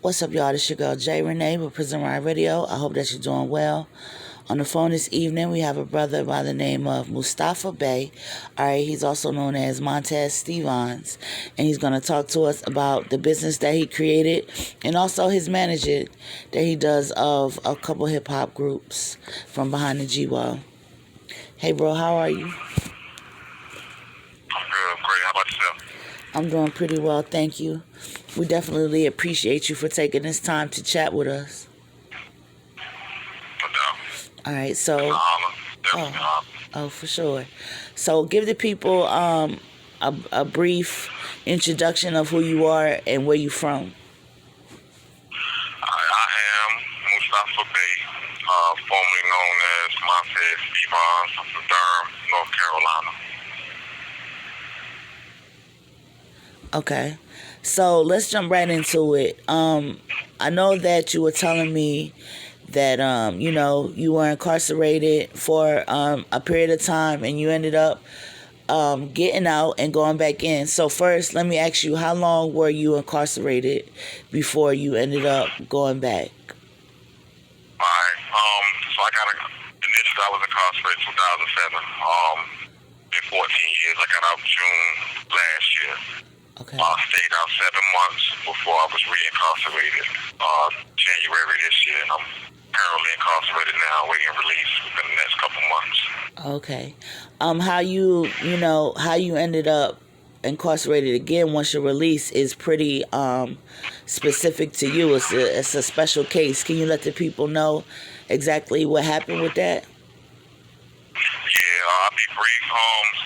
What's up, y'all? This your girl, Jay Rene with Prison Riot Radio. I hope that you're doing well. On the phone this evening, we have a brother by the name of Mustafa Bey. All right, he's also known as Montez Stevens, and he's going to talk to us about the business that he created and also his management that he does of a couple hip-hop groups from behind the G-Wall. Hey, bro, how are you? I'm good, great. How about yourself? I'm doing pretty well, thank you. We definitely appreciate you for taking this time to chat with us. No doubt. All right, so... Definitely. Oh, for sure. So give the people a brief introduction of who you are and where you from. I am Mustafa Bey, formerly known as Montez Stevens. I'm from Durham, North Carolina. Okay. So let's jump right into it. I know that you were telling me that, you were incarcerated for a period of time and you ended up getting out and going back in. So first, let me ask you, how long were you incarcerated before you ended up going back? All right. Initially I was incarcerated in 2007. Been 14 years. I got out June last year. Okay. I stayed out 7 months before I was reincarcerated January this year, and I'm currently incarcerated now, waiting release within the next couple months. Okay. How you ended up incarcerated again once you're released is pretty specific to you. It's a special case. Can you let the people know exactly what happened with that? Yeah, I'll be brief.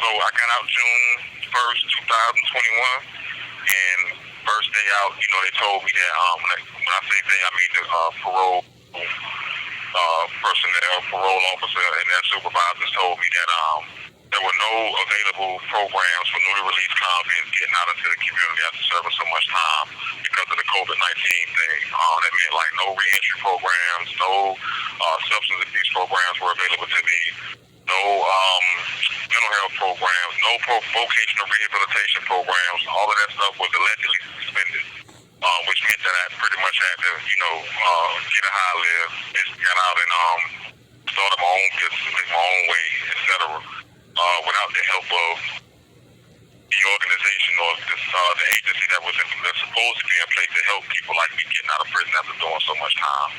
So I got out June 1st, 2021, and first day out, they told me that, when I say they, I mean the parole personnel, parole officer, and their supervisors told me that there were no available programs for newly released convicts getting out into the community after serving so much time because of the COVID-19 thing. That meant like no reentry programs, no substance abuse programs were available to me, no mental health programs, no vocational rehabilitation programs. All of that stuff was allegedly suspended, which meant that I pretty much had to, get a high live, got out and started my own business, make my own way, etc. Without the help of the organization or the agency that's supposed to be in place to help people like me getting out of prison after doing so much time.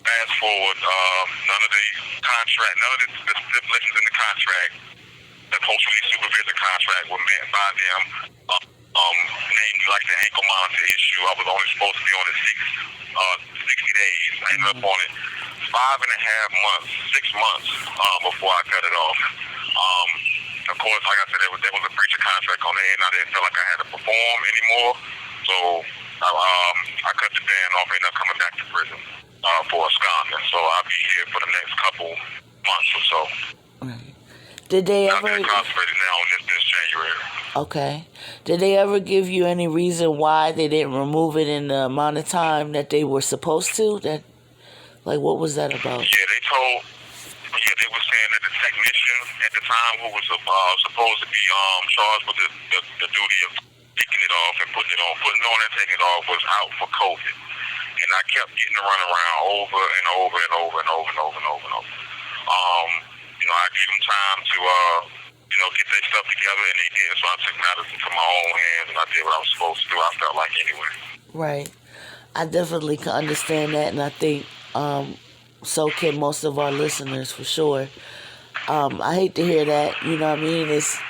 Fast forward, none of the stipulations in the contract, the post-release supervision contract, were met by them. Named like the ankle monitor issue. I was only supposed to be on it 60 days. I ended up on it 5.5 months, 6 months before I cut it off. Of course, like I said, there was a breach of contract on there, and I didn't feel like I had to perform anymore. So I cut the band off and ended up coming back to prison for absconding. So I'll be here for the next couple months or so. Right. Did they ever? I'm incarcerated now on this January. Okay. Did they ever give you any reason why they didn't remove it in the amount of time that they were supposed to? What was that about? Yeah, they were saying that the technician at the time who was supposed to be charged with the duty of taking it off and putting it on and taking it off was out for COVID. And I kept getting to run around over and over and over and over and over and over and over. I gave them time to get their stuff together, and they did. So I took matters into my own hands, and I did what I was supposed to do. I felt like anyway. Right. I definitely can understand that, and I think so can most of our listeners for sure. I hate to hear that. You know what I mean? It's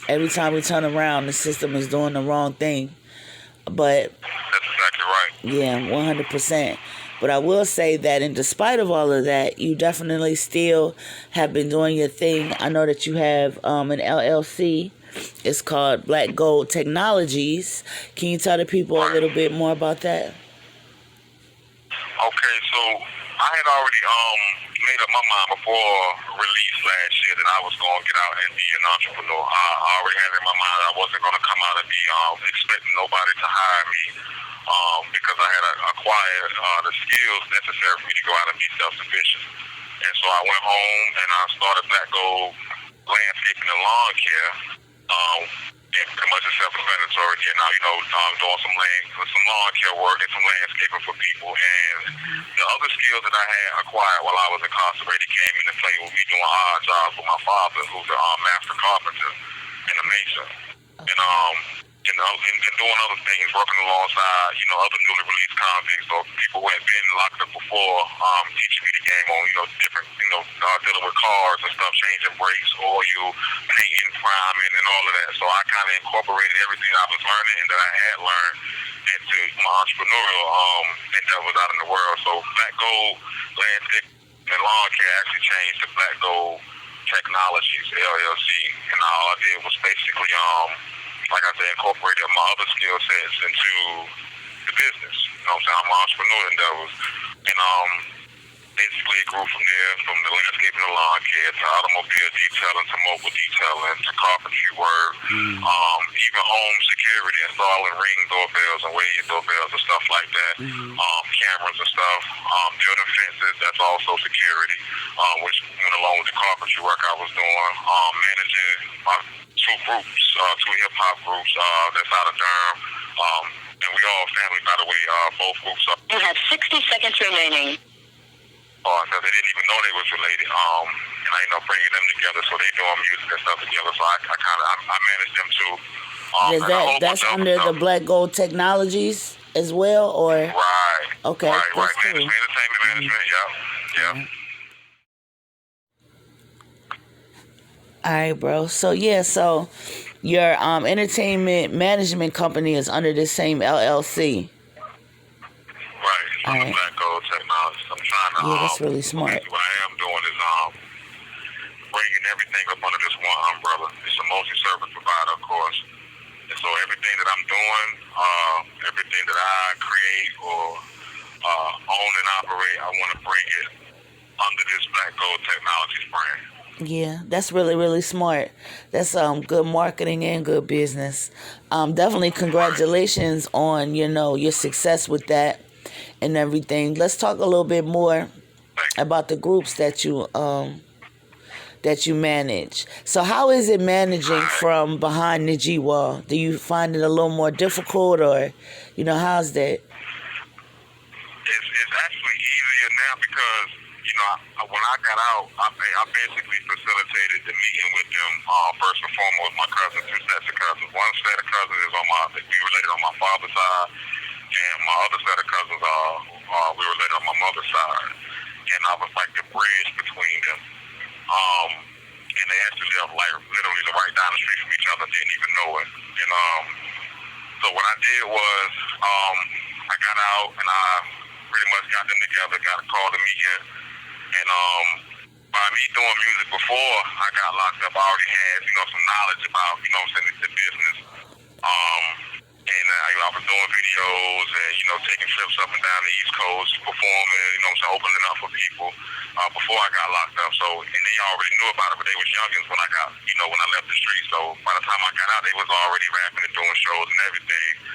every time we turn around, the system is doing the wrong thing. But that's exactly right. Yeah, 100%. But I will say that in despite of all of that, you definitely still have been doing your thing. I know that you have an LLC. It's called Gold Technologies. Can you tell the people a little bit more about that? Okay, so I had already made up my mind before release last year that I was going to get out and be an entrepreneur. I already had in my mind I wasn't going to come out and be expecting nobody to hire me because I had acquired the skills necessary for me to go out and be self-sufficient. And so I went home and I started Black Gold Landscaping and Lawn Care. and pretty much it's self-explanatory. Getting out, doing some lawn care work and some landscaping for people. And the other skills that I had acquired while I was incarcerated came into play with me doing odd jobs with my father, who's a master carpenter and a mason. And doing other things, working alongside, other newly released convicts or people who had been locked up before, teaching me the game on, different, dealing with cars and stuff, changing brakes, oil, painting, priming, and all of that. So I kind of incorporated everything I was learning and that I had learned into my entrepreneurial endeavors out in the world. So Black Gold Landscape and Lawn Care actually changed to Black Gold Technologies LLC, and all I did was basically like I said, incorporated my other skill sets into the business. I'm an entrepreneur endeavors. And basically it grew from there, from the landscaping and lawn care to automobile detailing to mobile detailing to carpentry work, even home security, installing ring doorbells and radio doorbells and stuff like that, cameras and stuff, building fences, that's also security, which went along with the carpentry work I was doing, managing two groups, two hip-hop groups that's out of Durham, and we all family, by the way, both groups are. You have 60 seconds remaining. So they didn't even know they was related, and I bringing them together, so they doing music and stuff together, so I managed them too. That's under the Black Gold Technologies as well, or? Right. Okay, right. That's cool. Entertainment management, yeah. All right, bro. So your entertainment management company is under the same LLC. Right. All right. Black Gold Technologies. I'm trying to. Yeah, that's really smart. What I am doing is bringing everything up under this one umbrella. It's a multi-service provider, of course. And so everything that I'm doing, everything that I create or own and operate, I want to bring it under this Black Gold Technologies brand. Yeah, that's really, really smart. That's good marketing and good business. Definitely congratulations on, your success with that and everything. Let's talk a little bit more about the groups that you manage. So how is it managing from behind the G wall? Do you find it a little more difficult, or how's that? It's actually easier now because when I got out, I basically facilitated the meeting with them, first and foremost, my cousins, two sets of cousins. One set of cousins is we related on my father's side, and my other set of cousins we related on my mother's side. And I was like the bridge between them. And they actually lived literally right down the street from each other, didn't even know it. And so what I did was I got out and I pretty much got them together, got a call to meet in. And by me doing music before I got locked up, I already had, some knowledge about, the business. And I was doing videos and, taking trips up and down the East Coast, performing, opening up for people before I got locked up. So, and they already knew about it, but they was youngins when I left the street. So by the time I got out, they was already rapping and doing shows and everything.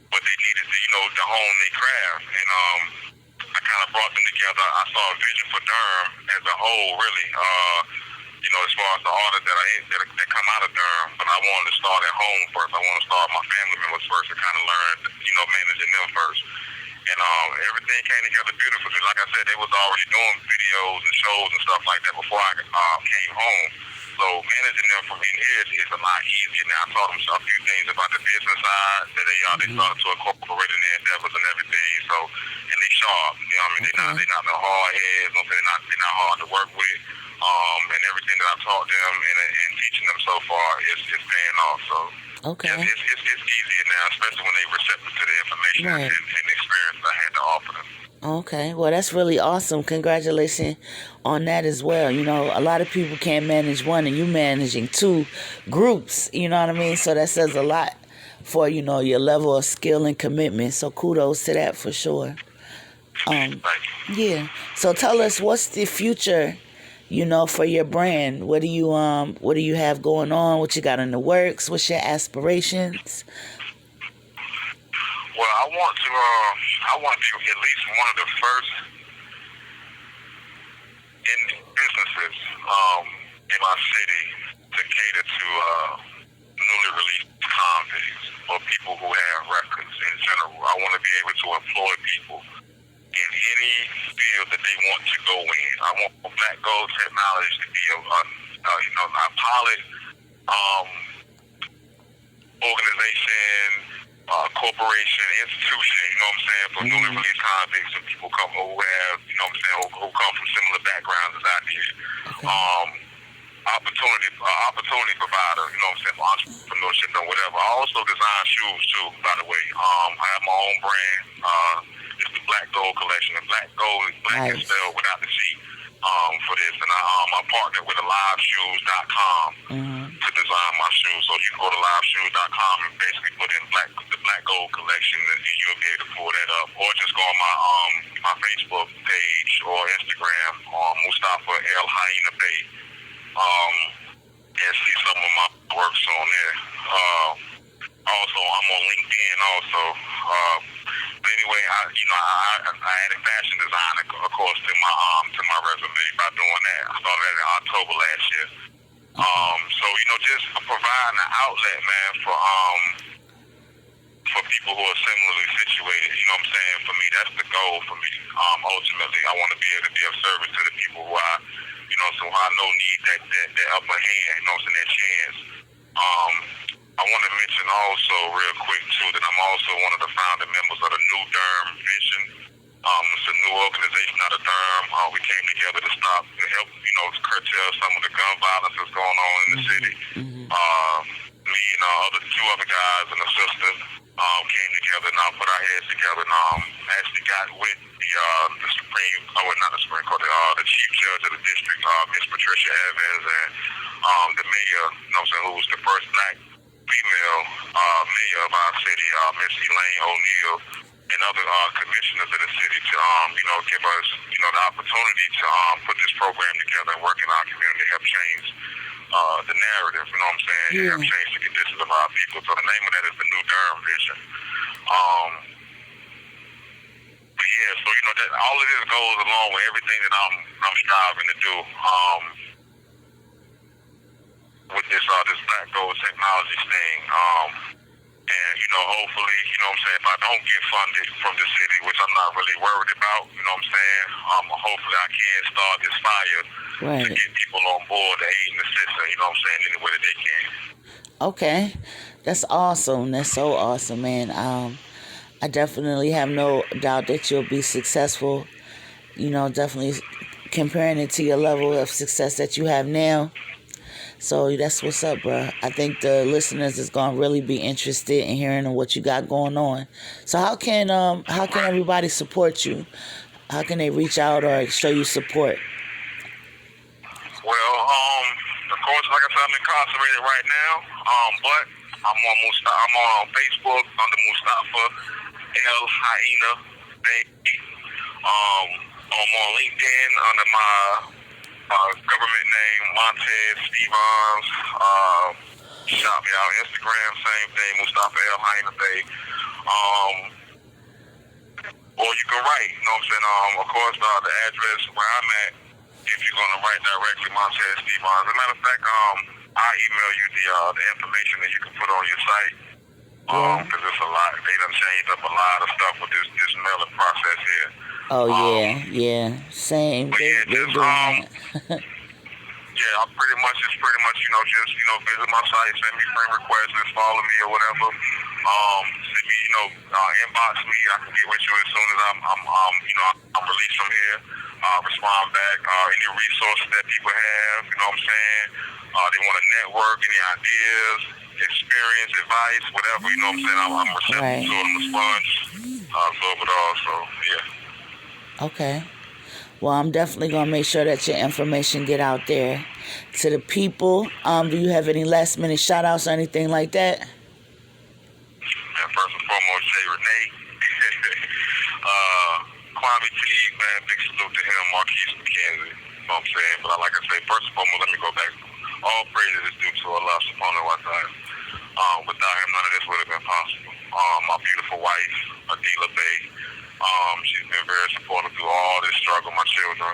But they needed to, to hone their craft. And I kind of brought them together. I saw a vision for Durham as a whole, really. As far as the artists that come out of Durham, but I wanted to start at home first. I want to start my family members first and kind of learn, managing them first. And everything came together beautifully. Like I said, they was already doing videos and shows and stuff like that before I came home. So managing them from in here is a lot easier now. I taught them a few things about the business side that they started to incorporate in their endeavors and everything. So, and they sharp. They're not no hard heads. They're not hard to work with. And everything that I've taught them and teaching them so far is paying off. So okay, it's easier now, especially when they receptive to the information and the experience I had to offer them. Okay, well, that's really awesome. Congratulations on that as well. A lot of people can't manage one, and you managing two groups. You know what I mean? So that says a lot for your level of skill and commitment. So kudos to that for sure. Thank you. Yeah. So tell us, what's the future? For your brand, what do you have going on? What you got in the works? What's your aspirations? Well, I want to be at least one of the first businesses in my city to cater to newly released convicts or people who have records in general. I want to be able to employ people in any field that they want to go in. I want Black Gold Technologies to be a pilot organization, corporation, institution, you know what I'm saying, for newly released convicts and people who have, you know what I'm saying, who come from similar backgrounds as I did. Opportunity provider, you know what I'm saying, for entrepreneurship and whatever. I also design shoes too, by the way. I have my own brand. It's the Black Gold collection. And Black Gold is black and spelled without the C for this. And I partnered with liveshoes.com to design my shoes. So you can go to liveshoes.com and basically put in the Black Gold collection and you'll be able to pull that up. Or just go on my Facebook page or Instagram on Mustafa Hyena page. And see some of my works on there. Also, I'm on LinkedIn also. But anyway, I added fashion design, of course, to my resume by doing that. I started that in October last year. So just providing an outlet, man, for people who are similarly situated. You know what I'm saying? For me, that's the goal for me. Ultimately, I want to be able to be of service to the people who so I know need that upper hand, you know what I'm saying, that chance. I want to mention also real quick too that I'm also one of the founding members of the New Durham Vision. It's a new organization out of Durham. We came together to stop and help, curtail some of the gun violence that's going on in the city. Me and two other guys and a sister came together and put our heads together and actually got with the Supreme, not the Supreme Court, the Chief Judge of the district, Miss Patricia Evans, and the mayor, who was the first black female mayor of our city, Miss Elaine O'Neill, and other commissioners of the city to, give us, the opportunity to put this program together and work in our community, help change the narrative, you know what I'm saying, help change the conditions of our people. So the name of that is the New Durham Vision. So that all of this goes along with everything that I'm striving to do with this Black Gold Technologies thing. And hopefully, what I'm saying, if I don't get funded from the city, which I'm not really worried about, you know what I'm saying, hopefully I can start this fire to get people on board to aid and assist them, you know what I'm saying, any way that they can. Okay. That's awesome. That's so awesome, man. I definitely have no doubt that you'll be successful. Definitely comparing it to your level of success that you have now. So that's what's up, bro. I think the listeners is gonna really be interested in hearing what you got going on. So how can everybody support you? How can they reach out or show you support? Well, of course, like I said, I'm incarcerated right now. But I'm on Facebook under Mustafa Hyena. I'm on LinkedIn under my government name, Montez Stevens. Shout me out. Instagram, same thing, Mustafa Hyena. Or you can write, you know what I'm saying? Of course, the address where I'm at, if you're going to write directly, Montez Stevens. As a matter of fact, I'll email you the information that you can put on your site. Because it's a lot. They done changed up a lot of stuff with this mailing process here. Oh, yeah. Same. But it's pretty much, just, visit my site, send me friend requests, just follow me or whatever. Send me, inbox me. I can get with you as soon as I'm released from here. Respond back. Any resources that people have, you know what I'm saying? They want to network, any ideas, experience, advice, whatever, you know what I'm saying? I'm receptive to it. I'm a sponge. Absorb it all, so, yeah. Okay. Well, I'm definitely going to make sure that your information get out there to the people. Do you have any last minute shout outs or anything like that? Man, first and foremost, Jay Rene. Kwame T, man, big salute to him, Marquise McKenzie. You know what I'm saying? But like I say, first and foremost, let me go back. All praises is due to Allah subhanahu wa ta'ala. Without him, none of this would have been possible. My beautiful wife, Adila Bay, she's been very supportive through all this struggle, my children.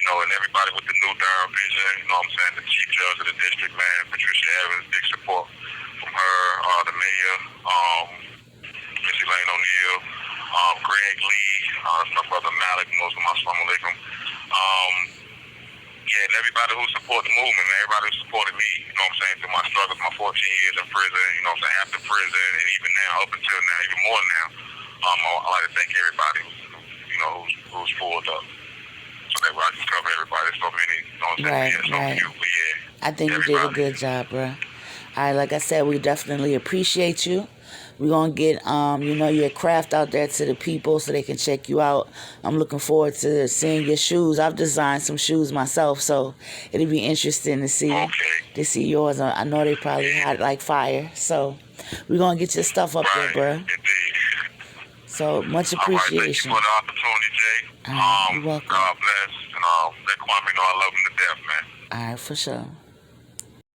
And everybody with the New Durham Vision, you know what I'm saying, the Chief Judge of the district, man, Patricia Alicia Evans, big support from her, the mayor, Miss Elaine O'Neill, Greg Lee, that's my brother Malik, most of my Assalamu alaikum. Yeah, and everybody who supported the movement, man, everybody who supported me, you know what I'm saying, through my struggles, my 14 years in prison, you know what I'm saying, after prison, and even now, up until now, even more now. I like to thank everybody who's pulled up. So that I just cover everybody. There's so many, you know what I'm saying? Right, So right. few, but yeah. I think you did a good job, bro. All right, like I said, we definitely appreciate you. We're going to get, your craft out there to the people so they can check you out. I'm looking forward to seeing your shoes. I've designed some shoes myself, so it'll be interesting to see yours. I know they probably hot like fire, so we're going to get your stuff up there, bro. Indeed. So much All right, appreciation. thank you for the opportunity, Jay. All right, you're welcome. God bless, and let Kwame know I love him to death, man. All right, for sure.